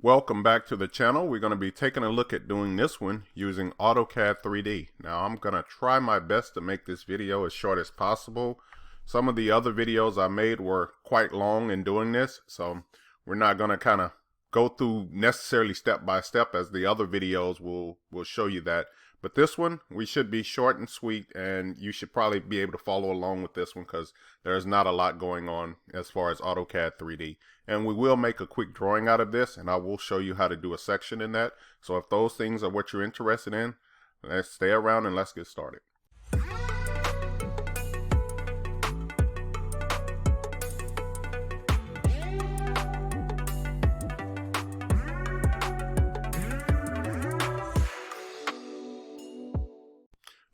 Welcome back to the channel. We're going to be taking a look at doing this one using AutoCAD 3D. Now I'm going to try my best to make this video as short as possible. Some of the other videos I made were quite long in doing this, so we're not going to kind of go through necessarily step by step as the other videos will show you that. But this one, we should be short and sweet, and you should probably be able to follow along with this one because there's not a lot going on as far as AutoCAD 3D. And we will make a quick drawing out of this, and I will show you how to do a section in that. So if those things are what you're interested in, let's stay around and let's get started.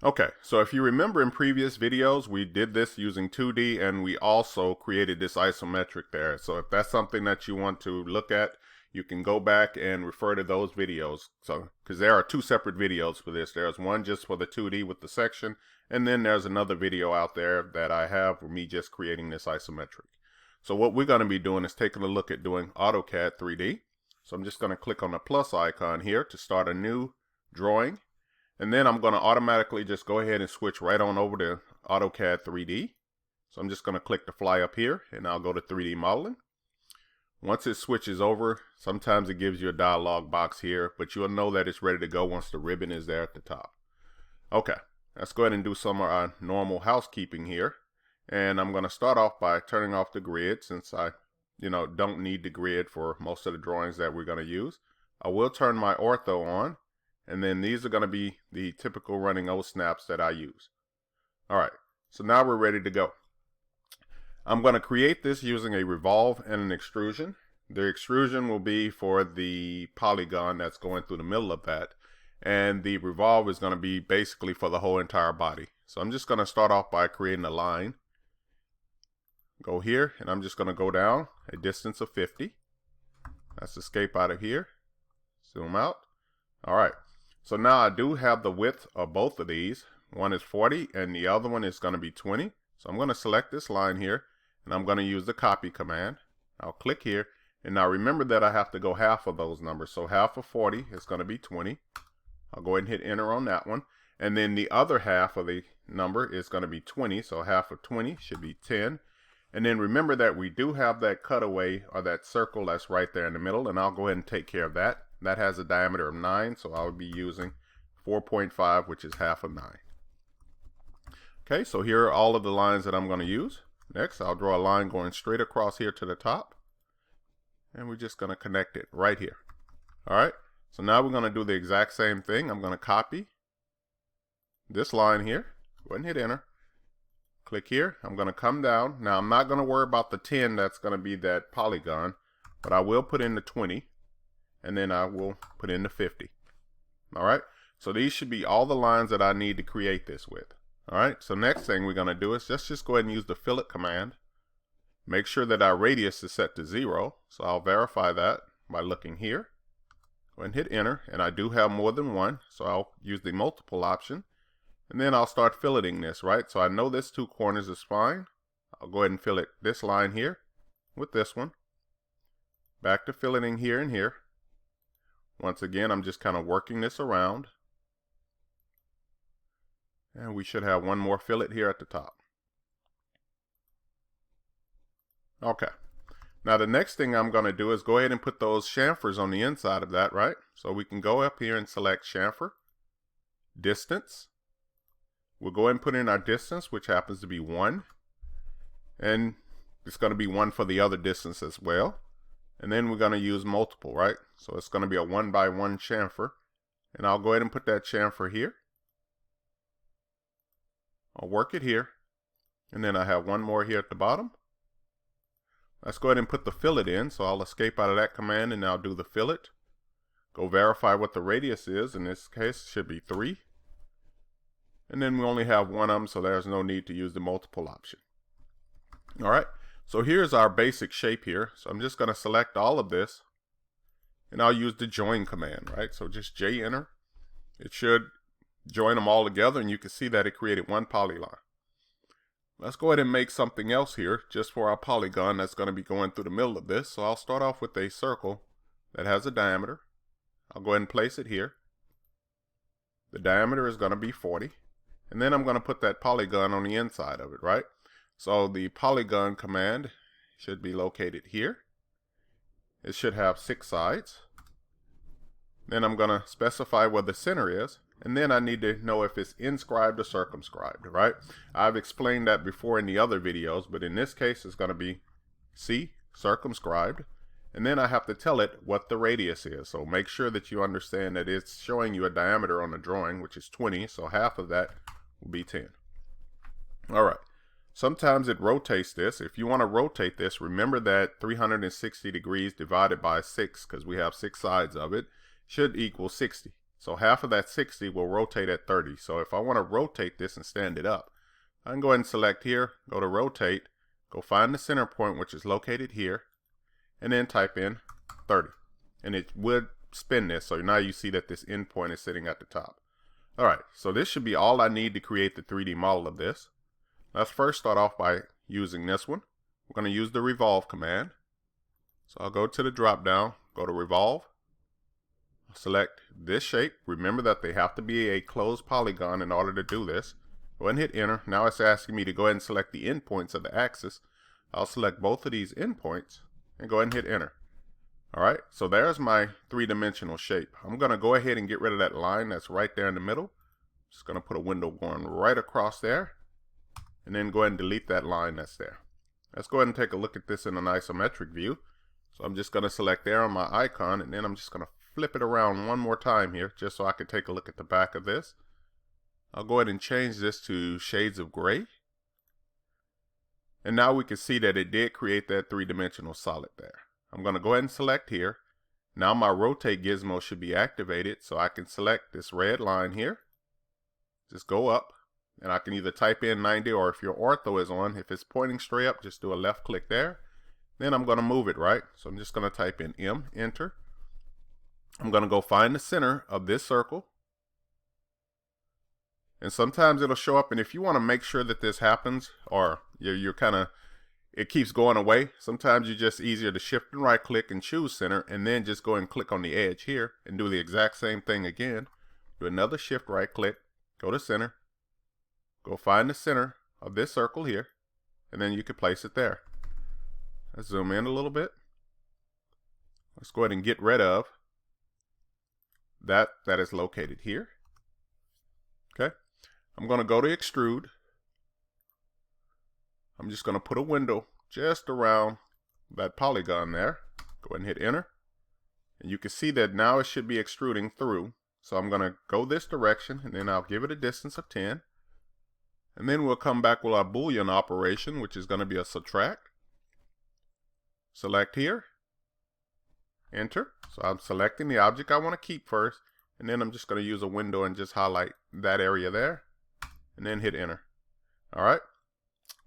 Okay, so if you remember in previous videos, we did this using 2D and we also created this isometric there. So if that's something that you want to look at, you can go back and refer to those videos. So, because there are two separate videos for this. There's one just for the 2D with the section, and then there's another video out there that I have for me just creating this isometric. So what we're going to be doing is taking a look at doing AutoCAD 3D. So I'm just going to click on the plus icon here to start a new drawing. And then I'm going to automatically just go ahead and switch right on over to AutoCAD 3D. So I'm just going to click the fly up here and I'll go to 3D modeling. Once it switches over, sometimes it gives you a dialog box here, but you'll know that it's ready to go once the ribbon is there at the top. Okay, let's go ahead and do some of our normal housekeeping here. And I'm going to start off by turning off the grid since I, don't need the grid for most of the drawings that we're going to use. I will turn my ortho on. And then these are going to be the typical running O snaps that I use. All right, so now we're ready to go. I'm going to create this using a revolve and an extrusion. The extrusion will be for the polygon that's going through the middle of that. And the revolve is going to be basically for the whole entire body. So I'm just going to start off by creating a line. Go here, and I'm just going to go down a distance of 50. Let's escape out of here. Zoom out. All right. So now I do have the width of both of these. One is 40 and the other one is going to be 20. So I'm going to select this line here and I'm going to use the copy command. I'll click here, and now remember that I have to go half of those numbers. So half of 40 is going to be 20. I'll go ahead and hit enter on that one. And then the other half of the number is going to be 20. So half of 20 should be 10. And then remember that we do have that cutaway or that circle that's right there in the middle, and I'll go ahead and take care of that. That has a diameter of 9, so I'll be using 4.5, which is half of 9. Okay, so here are all of the lines that I'm going to use. Next, I'll draw a line going straight across here to the top. And we're just going to connect it right here. All right, so now we're going to do the exact same thing. I'm going to copy this line here. Go ahead and hit enter. Click here. I'm going to come down. Now, I'm not going to worry about the 10 that's going to be that polygon, but I will put in the 20. And then I will put in the 50. All right, so these should be all the lines that I need to create this with. All right, so next thing we're going to do is just go ahead and use the fillet command. Make sure that our radius is set to 0. So I'll verify that by looking here. Go ahead and hit enter, and I do have more than one, so I'll use the multiple option. And then I'll start filleting this, right? So I know this 2 corners is fine. I'll go ahead and fillet this line here with this one. Back to filleting here and here. Once again, I'm just kind of working this around. And we should have one more fillet here at the top. Okay. Now the next thing I'm going to do is go ahead and put those chamfers on the inside of that, right? So we can go up here and select chamfer, distance. We'll go ahead and put in our distance, which happens to be 1. And it's going to be 1 for the other distance as well. And then we're going to use multiple, right? So it's going to be a 1 by 1 chamfer. And I'll go ahead and put that chamfer here. I'll work it here. And then I have one more here at the bottom. Let's go ahead and put the fillet in. So I'll escape out of that command and I'll do the fillet. Go verify what the radius is. In this case, it should be 3. And then we only have one of them, so there's no need to use the multiple option. All right. So here's our basic shape here. So I'm just going to select all of this and I'll use the join command, right? So just J enter. It should join them all together and you can see that it created one polygon. Let's go ahead and make something else here just for our polygon that's going to be going through the middle of this. So I'll start off with a circle that has a diameter. I'll go ahead and place it here. The diameter is going to be 40. And then I'm going to put that polygon on the inside of it, right? So the polygon command should be located here. It should have 6 sides. Then I'm going to specify where the center is. And then I need to know if it's inscribed or circumscribed, right? I've explained that before in the other videos, but in this case it's going to be C, circumscribed. And then I have to tell it what the radius is. So make sure that you understand that it's showing you a diameter on the drawing, which is 20. So half of that will be 10. All right. Sometimes it rotates this. If you want to rotate this, remember that 360 degrees divided by 6, because we have 6 sides of it, should equal 60. So half of that 60 will rotate at 30. So if I want to rotate this and stand it up, I can go ahead and select here, go to rotate, go find the center point, which is located here, and then type in 30. And it would spin this. So now you see that this end point is sitting at the top. All right, so this should be all I need to create the 3D model of this. Let's first start off by using this one. We're going to use the Revolve command. So I'll go to the drop down, go to Revolve. Select this shape. Remember that they have to be a closed polygon in order to do this. Go ahead and hit enter. Now it's asking me to go ahead and select the endpoints of the axis. I'll select both of these endpoints and go ahead and hit enter. Alright, so there's my 3-dimensional shape. I'm going to go ahead and get rid of that line that's right there in the middle. Just going to put a window going right across there. And then go ahead and delete that line that's there. Let's go ahead and take a look at this in an isometric view. So I'm just going to select there on my icon, and then I'm just going to flip it around one more time here just so I can take a look at the back of this. I'll go ahead and change this to shades of gray. And now we can see that it did create that 3-dimensional solid there. I'm going to go ahead and select here. Now my rotate gizmo should be activated, so I can select this red line here. Just go up, and I can either type in 90, or if your ortho is on, if it's pointing straight up, just do a left click there. Then I'm going to move it, right? So I'm just going to type in M, enter. I'm going to go find the center of this circle. And sometimes it'll show up, and if you want to make sure that this happens, or you're kind of, it keeps going away, sometimes you're just easier to shift and right click and choose center, and then just go and click on the edge here and do the exact same thing again. Do another shift right click, go to center, go find the center of this circle here, and then you can place it there. Let's zoom in a little bit. Let's go ahead and get rid of that is located here. Okay, I'm going to go to Extrude. I'm just going to put a window just around that polygon there. Go ahead and hit enter. And you can see that now it should be extruding through. So I'm going to go this direction, and then I'll give it a distance of 10. And then we'll come back with our Boolean operation, which is going to be a subtract. Select here. Enter. So I'm selecting the object I want to keep first, and then I'm just going to use a window and just highlight that area there, and then hit enter. All right.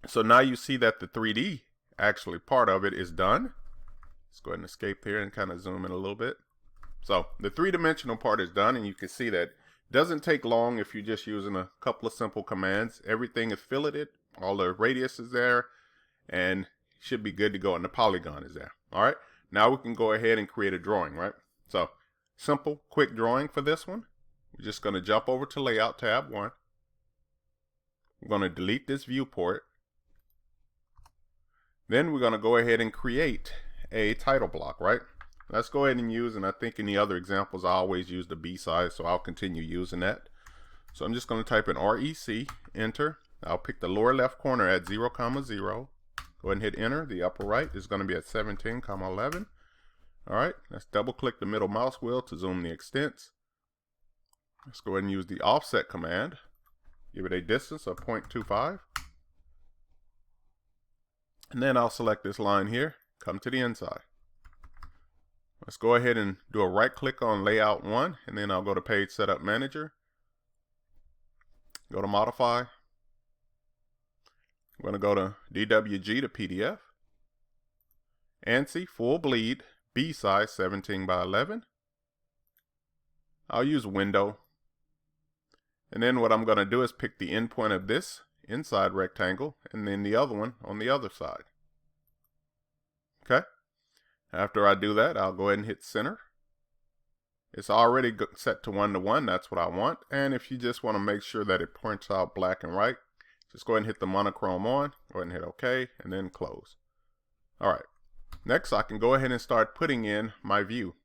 So now you see that the 3D actually part of it is done. Let's go ahead and escape here and kind of zoom in a little bit. So the 3-dimensional part is done, and you can see that it doesn't take long if you're just using a couple of simple commands. Everything is filleted, all the radius is there, and should be good to go, and the polygon is there. All right. Now we can go ahead and create a drawing, right? So simple, quick drawing for this one. We're just going to jump over to Layout tab 1. We're going to delete this viewport. Then we're going to go ahead and create a title block, right? Let's go ahead and use, and I think in the other examples I always use the B size, so I'll continue using that. So I'm just going to type in REC, enter. I'll pick the lower left corner at 0, 0. Go ahead and hit enter. The upper right is going to be at 17, 11. All right, let's double click the middle mouse wheel to zoom the extents. Let's go ahead and use the offset command. Give it a distance of 0.25. And then I'll select this line here, come to the inside. Let's go ahead and do a right click on Layout 1, and then I'll go to Page Setup Manager. Go to Modify. I'm going to go to DWG to PDF. ANSI full bleed, B size 17 by 11. I'll use window. And then what I'm going to do is pick the endpoint of this inside rectangle, and then the other one on the other side. Okay. After I do that, I'll go ahead and hit center. It's already set to 1 to 1. That's what I want. And if you just want to make sure that it points out black and white, just go ahead and hit the monochrome on. Go ahead and hit OK and then close. All right. Next, I can go ahead and start putting in my view.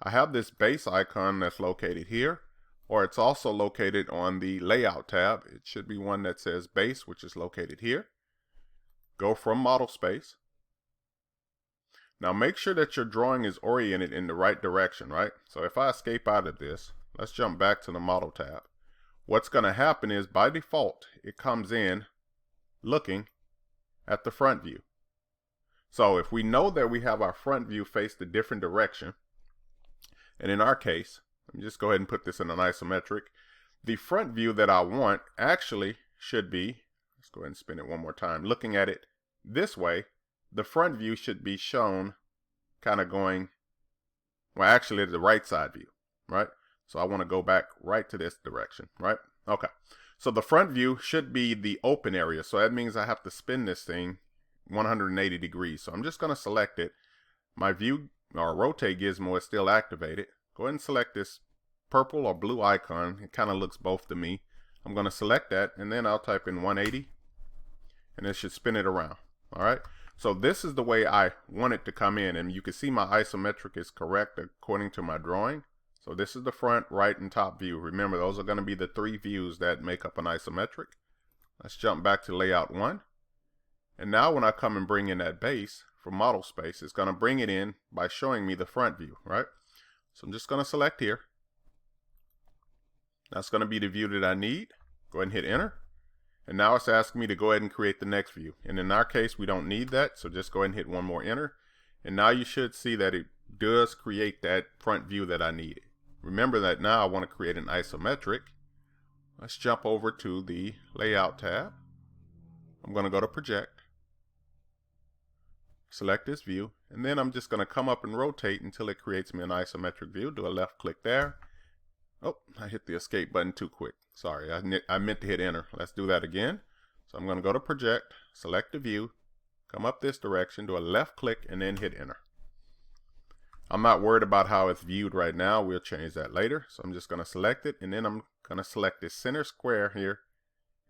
I have this base icon that's located here, or it's also located on the layout tab. It should be one that says base, which is located here. Go from model space. Now make sure that your drawing is oriented in the right direction, right? So if I escape out of this, let's jump back to the model tab. What's going to happen is by default, it comes in looking at the front view. So if we know that we have our front view faced a different direction, and in our case, let me just go ahead and put this in an isometric, the front view that I want actually should be, let's go ahead and spin it one more time, looking at it this way. The front view should be shown kind of going, well, actually the right side view, right? So I want to go back right to this direction, right? Okay. So the front view should be the open area. So that means I have to spin this thing 180 degrees. So I'm just going to select it. My view or rotate gizmo is still activated. Go ahead and select this purple or blue icon. It kind of looks both to me. I'm going to select that and then I'll type in 180 and it should spin it around. All right. So this is the way I want it to come in, and you can see my isometric is correct according to my drawing. So this is the front, right, and top view. Remember, those are going to be the 3 views that make up an isometric. Let's jump back to layout 1. And now when I come and bring in that base for model space, it's going to bring it in by showing me the front view, right? So I'm just going to select here. That's going to be the view that I need. Go ahead and hit enter. And now it's asking me to go ahead and create the next view. And in our case, we don't need that. So just go ahead and hit one more enter. And now you should see that it does create that front view that I needed. Remember that now I want to create an isometric. Let's jump over to the layout tab. I'm going to go to project. Select this view. And then I'm just going to come up and rotate until it creates me an isometric view. Do a left click there. Oh, I hit the escape button too quick. Sorry, I meant to hit enter. Let's do that again. So I'm going to go to project, select the view, come up this direction, do a left click, and then hit enter. I'm not worried about how it's viewed right now. We'll change that later. So I'm just going to select it, and then I'm going to select this center square here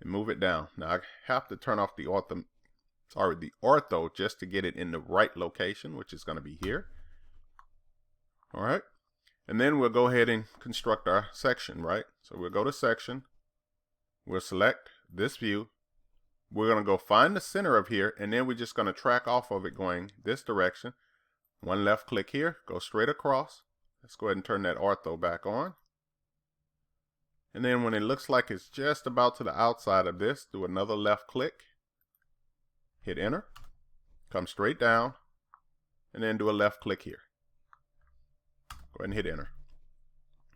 and move it down. Now I have to turn off the ortho just to get it in the right location, which is going to be here. All right. And then we'll go ahead and construct our section, right? So we'll go to section. We'll select this view. We're going to go find the center of here, and then we're just going to track off of it going this direction. One left click here, go straight across. Let's go ahead and turn that ortho back on. And then when it looks like it's just about to the outside of this, do another left click. Hit enter. Come straight down. And then do a left click here. Go ahead and hit enter.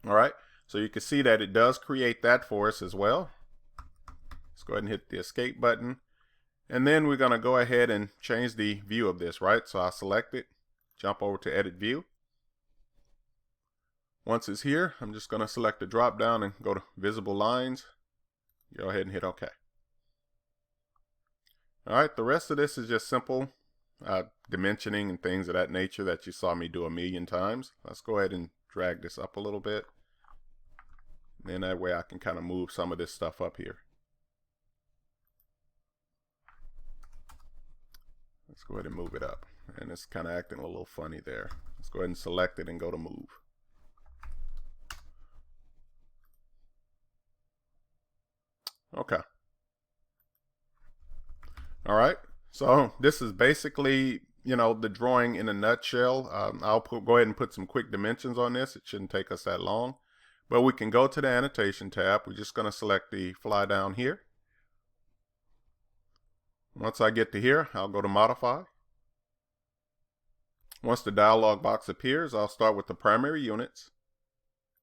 All right, so you can see that it does create that for us as well. Let's go ahead and hit the escape button. And then we're going to go ahead and change the view of this, right? So I select it, jump over to edit view. Once it's here, I'm just going to select the drop down and go to visible lines. Go ahead and hit OK. All right, the rest of this is just simple dimensioning and things of that nature that you saw me do a million times. Let's go ahead and drag this up a little bit. Then that way I can kind of move some of this stuff up here. Let's go ahead and move it up. And it's kind of acting a little funny there. Let's go ahead and select it and go to move. Okay. All right. So this is basically, the drawing in a nutshell. I'll go ahead and put some quick dimensions on this. It shouldn't take us that long. But we can go to the annotation tab. We're just going to select the fly down here. Once I get to here, I'll go to modify. Once the dialog box appears, I'll start with the primary units.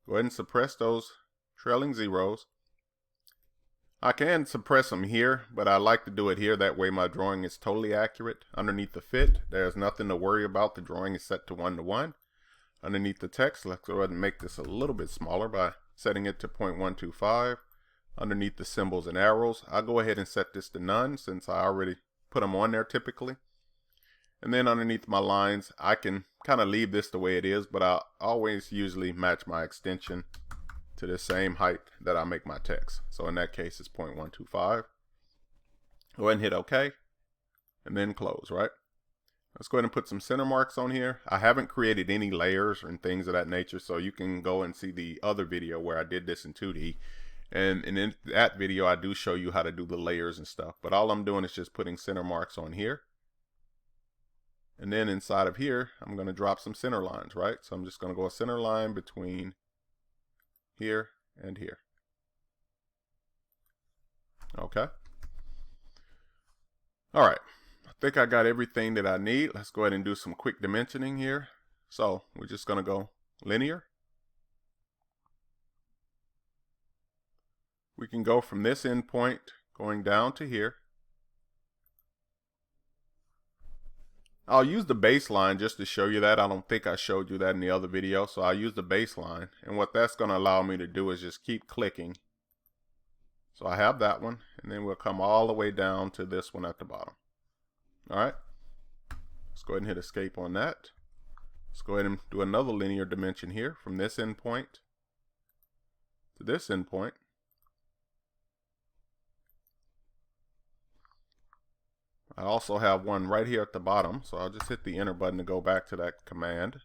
Go ahead and suppress those trailing zeros. I can suppress them here, but I like to do it here. That way my drawing is totally accurate. Underneath the fit, there's nothing to worry about. The drawing is set to 1 to 1. Underneath the text, let's go ahead and make this a little bit smaller by setting it to 0.125. Underneath the symbols and arrows, I'll go ahead and set this to none since I already put them on there typically. And then underneath my lines, I can kind of leave this the way it is, but I always usually match my extension to the same height that I make my text. So in that case, it's 0.125. Go ahead and hit OK, and then close, right? Let's go ahead and put some center marks on here. I haven't created any layers and things of that nature, so you can go and see the other video where I did this in 2D. And in that video, I do show you how to do the layers and stuff. But all I'm doing is just putting center marks on here. And then inside of here, I'm going to drop some center lines, right? So I'm just going to go a center line between here and here. Okay. All right. I think I got everything that I need. Let's go ahead and do some quick dimensioning here. So we're just going to go linear. We can go from this endpoint going down to here. I'll use the baseline just to show you that. I don't think I showed you that in the other video, so I'll use the baseline. And what that's going to allow me to do is just keep clicking. So I have that one, and then we'll come all the way down to this one at the bottom. All right, let's go ahead and hit escape on that. Let's go ahead and do another linear dimension here from this endpoint to this endpoint. I also have one right here at the bottom, so I'll just hit the enter button to go back to that command.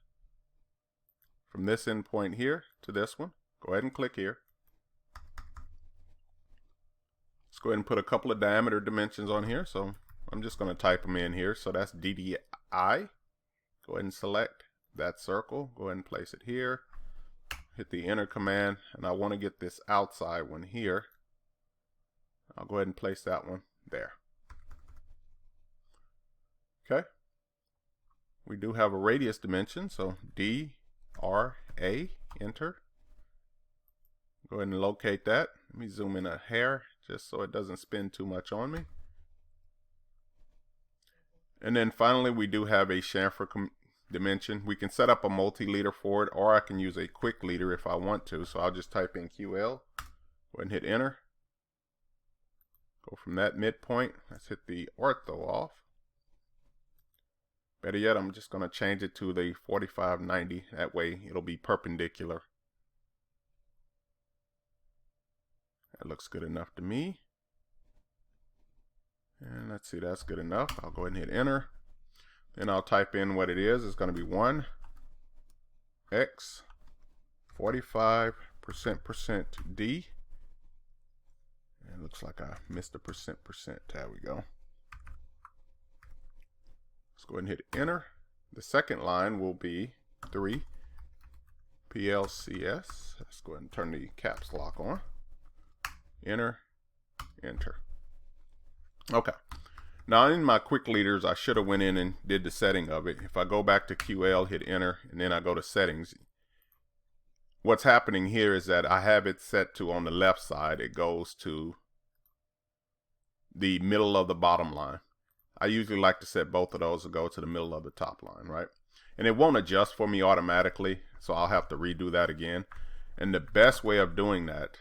From this endpoint here to this one, go ahead and click here. Let's go ahead and put a couple of diameter dimensions on here, so I'm just going to type them in here. So that's DDI. Go ahead and select that circle, go ahead and place it here. Hit the enter command, and I want to get this outside one here. I'll go ahead and place that one there. Okay, we do have a radius dimension, so DRA, enter. Go ahead and locate that. Let me zoom in a hair just so it doesn't spin too much on me. And then finally, we do have a chamfer dimension. We can set up a multi-leader for it, or I can use a quick leader if I want to. So I'll just type in QL, go ahead and hit enter. Go from that midpoint, let's hit the ortho off. Better yet, I'm just going to change it to the 4590. That way it'll be perpendicular. That looks good enough to me. And let's see, that's good enough. I'll go ahead and hit enter. Then I'll type in what it is. It's going to be 1 x 45% D. And it looks like I missed a percent. There we go. Let's go ahead and hit enter. The second line will be 3 PLCS. Let's go ahead and turn the caps lock on. Enter, enter. Okay. Now in my quick leaders, I should have went in and did the setting of it. If I go back to QL, hit enter, and then I go to settings, what's happening here is that I have it set to on the left side. It goes to the middle of the bottom line. I usually like to set both of those to go to the middle of the top line, right? And it won't adjust for me automatically, so I'll have to redo that again. And the best way of doing that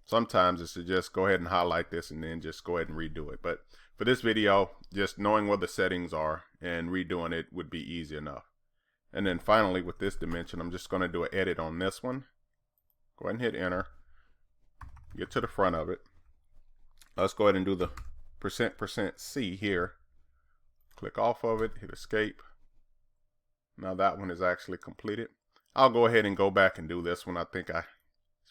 sometimes is to just go ahead and highlight this and then just go ahead and redo it. But for this video, just knowing where the settings are and redoing it would be easy enough. And then finally with this dimension, I'm just going to do an edit on this one. Go ahead and hit enter. Get to the front of it. Let's go ahead and do the %% here. Click off of it, hit escape. Now that one is actually completed. I'll go ahead and go back and do this one. I think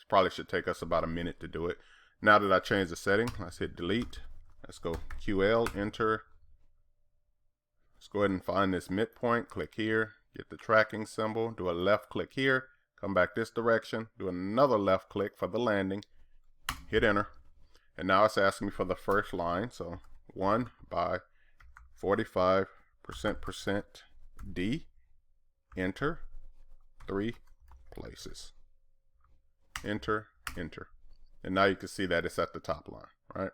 probably should take us about a minute to do it. Now that I changed the setting, let's hit delete. Let's go QL, enter. Let's go ahead and find this midpoint, click here, get the tracking symbol, do a left click here, come back this direction, do another left click for the landing, hit enter. And now it's asking me for the first line, so 1 by 45% D, enter, 3 places. Enter, enter. And now you can see that it's at the top line, right?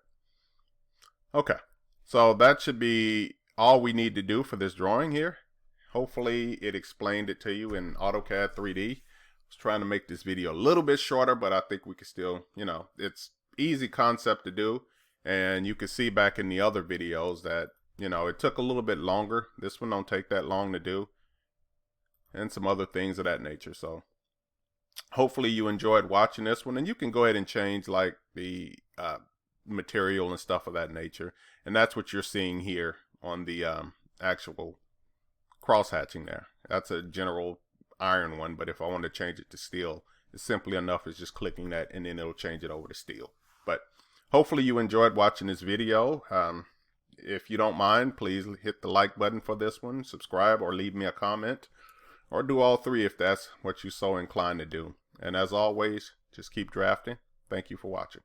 Okay, so that should be all we need to do for this drawing here. Hopefully it explained it to you in AutoCAD 3D. I was trying to make this video a little bit shorter, but I think we can still, you know, it's easy concept to do. And you can see back in the other videos that, you know, it took a little bit longer. This one don't take that long to do, and some other things of that nature. So hopefully you enjoyed watching this one, and you can go ahead and change like the material and stuff of that nature. And that's what you're seeing here on the actual cross hatching there. That's a general iron one, but if I want to change it to steel, it's simply enough as just clicking that, and then it'll change it over to steel. But hopefully you enjoyed watching this video. If you don't mind, please hit the like button for this one, subscribe, or leave me a comment, or do all three if that's what you're so inclined to do. And as always, just keep drafting. Thank you for watching.